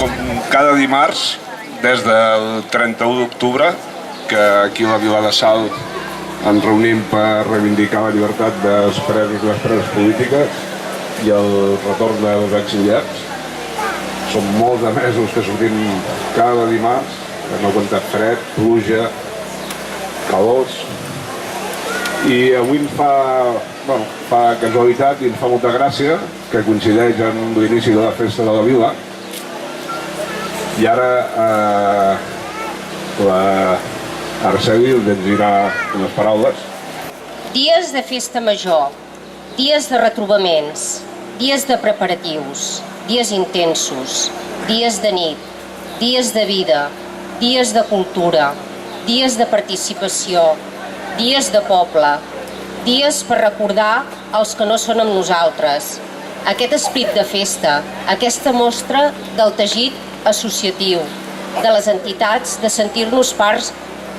com cada dimarts, des del 31 d'octubre, que aquí a la Vila de Salt ens reunim per reivindicar la llibertat dels presos i les preses polítiques i el retorn dels exiliats. Són molts de mesos que sortim cada dimarts, hem aguantat fred, pluja, calors, i avui ens fa casualitat i ens fa molta gràcia que coincideix amb l'inici de la festa de la Vila. I ara l'Araceli ens dirà unes paraules. Dies de festa major, dies de retrobaments, dies de preparatius, dies intensos, dies de nit, dies de vida, dies de cultura, dies de participació, dies de poble, dies per recordar els que no són amb nosaltres. Aquest esperit de festa, aquesta mostra del teixit associatiu, de les entitats, de sentir-nos parts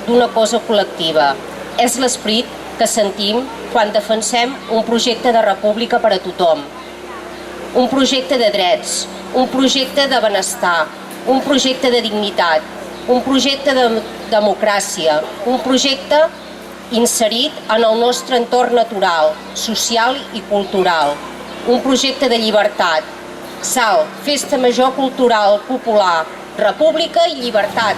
d'una cosa col·lectiva. És l'esperit que sentim quan defensem un projecte de república per a tothom. Un projecte de drets, un projecte de benestar, un projecte de dignitat, un projecte de democràcia, un projecte inserit en el nostre entorn natural, social i cultural, un projecte de llibertat. Salt, festa major cultural, popular, república i llibertat.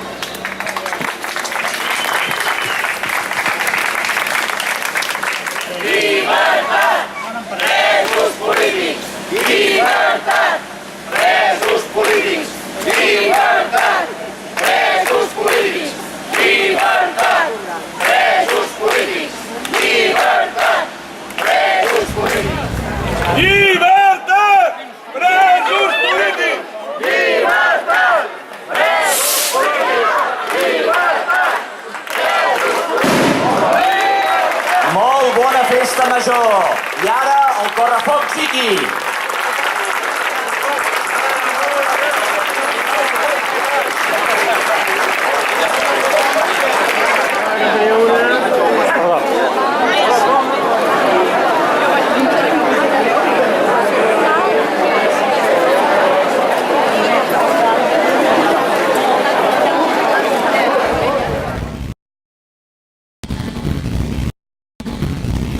Llibertat, presos polítics! Llibertat, presos polítics! Llibertat, presos polítics! Llibertat, presos polítics! Llibertat, presos polítics! Llibertat, presos polítics! Llibertat, presos polítics! Llibertat, presos polítics! Molt bona festa major! I ara el correfoc City!